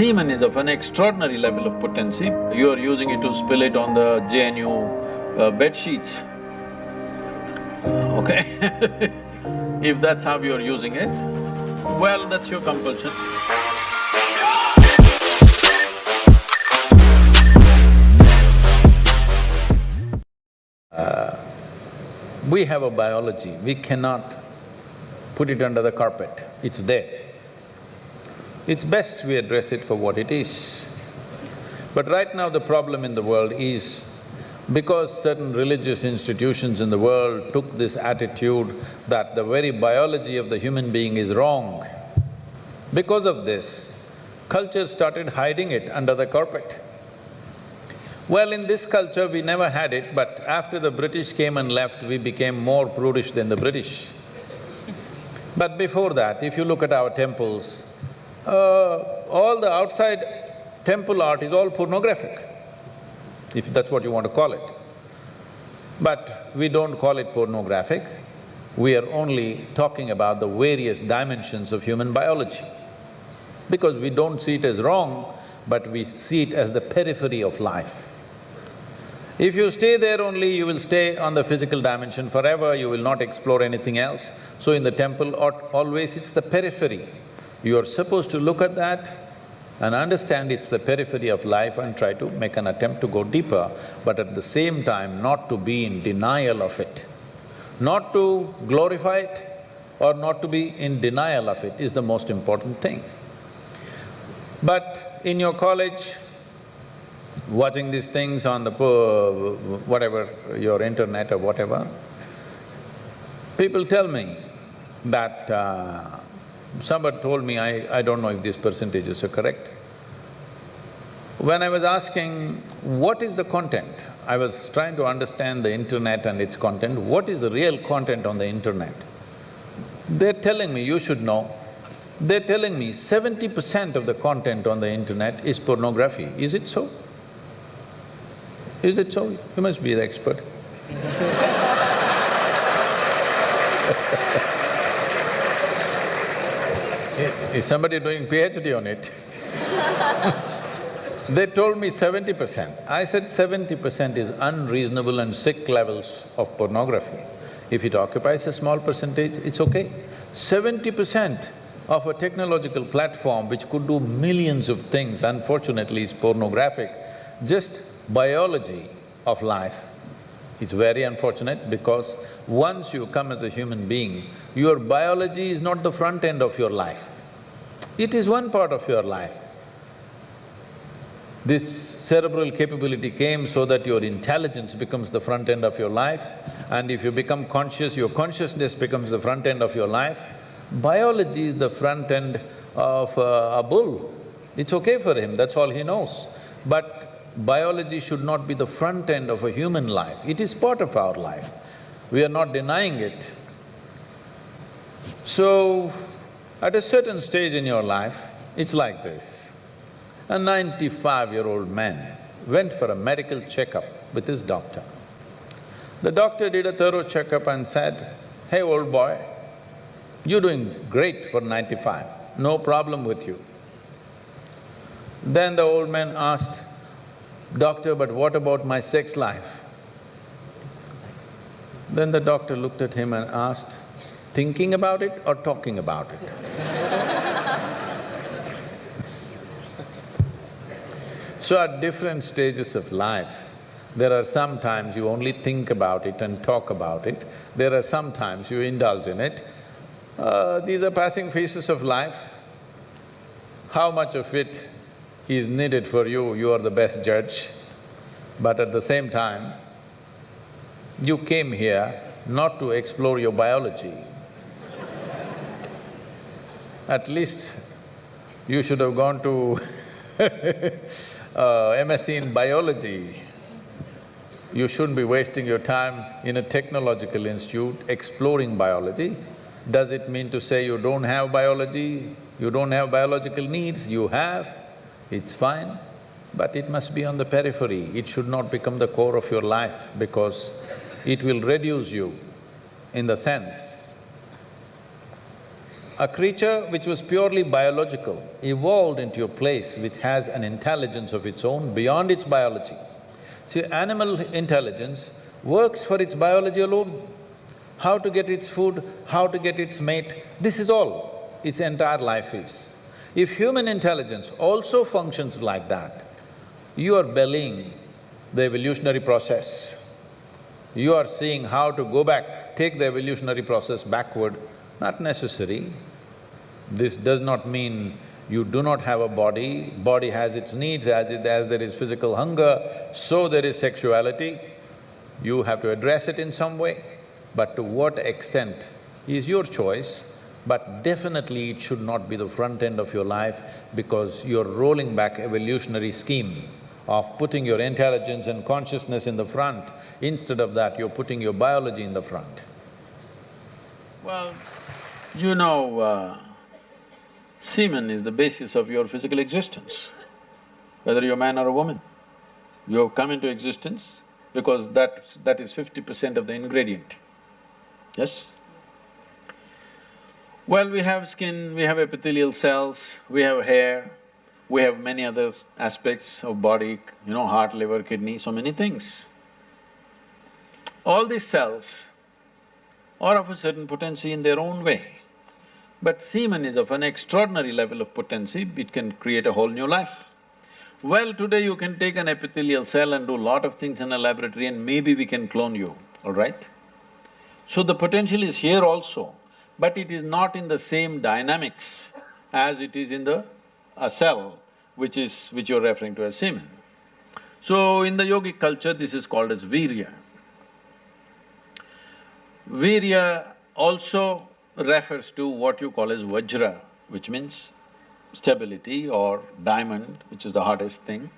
semen is of an extraordinary level of potency. You are using it to spill it on the JNU bed sheets, okay? If that's how you're using it, well, that's your compulsion. We have a biology, we cannot put it under the carpet, it's there. It's best we address it for what it is. But right now the problem in the world is, because certain religious institutions in the world took this attitude that the very biology of the human being is wrong, because of this, culture started hiding it under the carpet. Well, in this culture we never had it, but after the British came and left, we became more prudish than the British. But before that, if you look at our temples, all the outside temple art is all pornographic, if that's what you want to call it. But we don't call it pornographic, we are only talking about the various dimensions of human biology. Because we don't see it as wrong, but we see it as the periphery of life. If you stay there only, you will stay on the physical dimension forever, you will not explore anything else. So in the temple, always it's the periphery. You are supposed to look at that and understand it's the periphery of life and try to make an attempt to go deeper, but at the same time not to be in denial of it. Not to glorify it or not to be in denial of it is the most important thing. But in your college, watching these things on the whatever, your internet or whatever, people tell me that somebody told me, I don't know if these percentages are correct. When I was asking, what is the content? I was trying to understand the internet and its content, what is the real content on the internet? They're telling me, you should know, they're telling me 70% of the content on the internet is pornography. Is it so? Is it so? You must be the expert. Is somebody doing PhD on it? They told me 70%. I said 70% is unreasonable and sick levels of pornography. If it occupies a small percentage, it's okay. 70% of a technological platform which could do millions of things, unfortunately is pornographic. Just biology of life, it's very unfortunate because once you come as a human being, your biology is not the front end of your life. It is one part of your life. This cerebral capability came so that your intelligence becomes the front end of your life, and if you become conscious, your consciousness becomes the front end of your life. Biology is the front end of a bull. It's okay for him, that's all he knows. But biology should not be the front end of a human life, it is part of our life. We are not denying it. So, at a certain stage in your life, it's like this. A 95-year-old man went for a medical checkup with his doctor. The doctor did a thorough checkup and said, "Hey, old boy, you're doing great for 95, no problem with you." Then the old man asked, "Doctor, but what about my sex life?" Then the doctor looked at him and asked, "Thinking about it or talking about it?" So at different stages of life, there are some times you only think about it and talk about it, there are some times you indulge in it. These are passing phases of life. How much of it is needed for you, you are the best judge. But at the same time, you came here not to explore your biology. At least you should have gone to MSc in biology. You shouldn't be wasting your time in a technological institute exploring biology. Does it mean to say you don't have biology, you don't have biological needs? You have, it's fine, but it must be on the periphery. It should not become the core of your life because it will reduce you in the sense A creature which was purely biological evolved into a place which has an intelligence of its own beyond its biology. See, animal intelligence works for its biology alone. How to get its food, how to get its mate, this is all its entire life is. If human intelligence also functions like that, you are bellying the evolutionary process. You are seeing how to go back, take the evolutionary process backward, not necessary. This does not mean you do not have a body, body has its needs, as there is physical hunger, so there is sexuality. You have to address it in some way, but to what extent is your choice, but definitely it should not be the front end of your life because you're rolling back evolutionary scheme of putting your intelligence and consciousness in the front. Instead of that, you're putting your biology in the front. Well, you know, semen is the basis of your physical existence, whether you're a man or a woman. You have come into existence because that is 50% of the ingredient, yes? Well, we have skin, we have epithelial cells, we have hair, we have many other aspects of body, you know, heart, liver, kidney, so many things. All these cells are of a certain potency in their own way. But semen is of an extraordinary level of potency, it can create a whole new life. Well, today you can take an epithelial cell and do a lot of things in a laboratory and maybe we can clone you, all right? So the potential is here also, but it is not in the same dynamics as it is in a cell, which you're referring to as semen. So in the yogic culture, this is called as virya. Virya also refers to what you call as vajra, which means stability, or diamond, which is the hardest thing.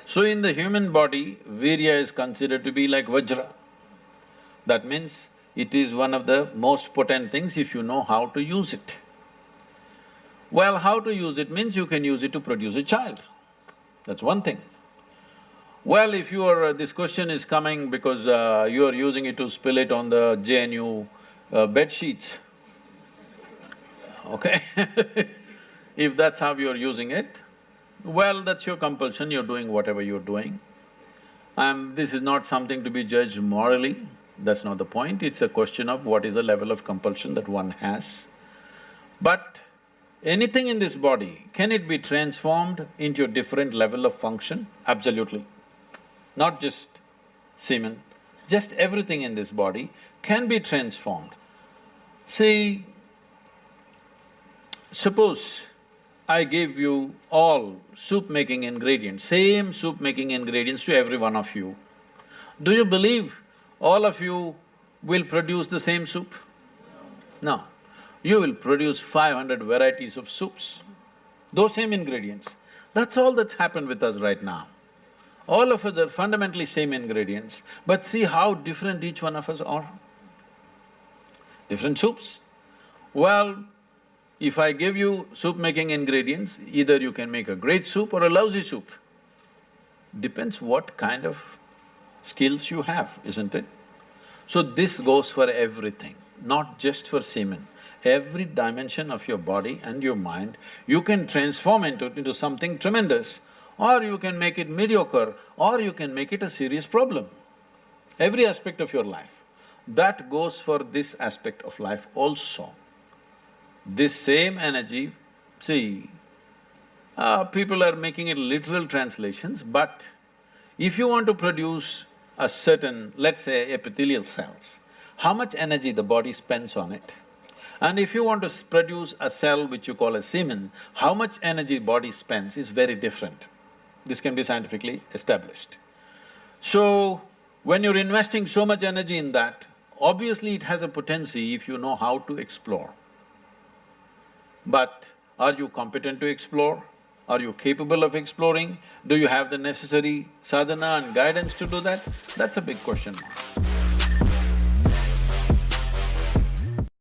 So in the human body, virya is considered to be like vajra. That means it is one of the most potent things if you know how to use it. Well, how to use it means you can use it to produce a child, that's one thing. Well, if you are… this question is coming because you are using it to spill it on the JNU bed sheets, okay? If that's how you're using it, well, that's your compulsion, you're doing whatever you're doing. This is not something to be judged morally, that's not the point, it's a question of what is the level of compulsion that one has. But anything in this body, can it be transformed into a different level of function? Absolutely. Not just semen, just everything in this body can be transformed. See, suppose I give you all soup-making ingredients, same soup-making ingredients to every one of you. Do you believe all of you will produce the same soup? No. You will produce 500 varieties of soups, those same ingredients. That's all that's happened with us right now. All of us are fundamentally same ingredients, but see how different each one of us are. Different soups. Well, if I give you soup-making ingredients, either you can make a great soup or a lousy soup. Depends what kind of skills you have, isn't it? So this goes for everything, not just for semen. Every dimension of your body and your mind, you can transform into something tremendous, or you can make it mediocre, or you can make it a serious problem. Every aspect of your life. That goes for this aspect of life also. This same energy, see, people are making it literal translations, but if you want to produce a certain, let's say epithelial cells, how much energy the body spends on it? And if you want to produce a cell which you call a semen, how much energy body spends is very different. This can be scientifically established. So, when you're investing so much energy in that, obviously it has a potency if you know how to explore. But are you competent to explore? Are you capable of exploring? Do you have the necessary sadhana and guidance to do that? That's a big question mark.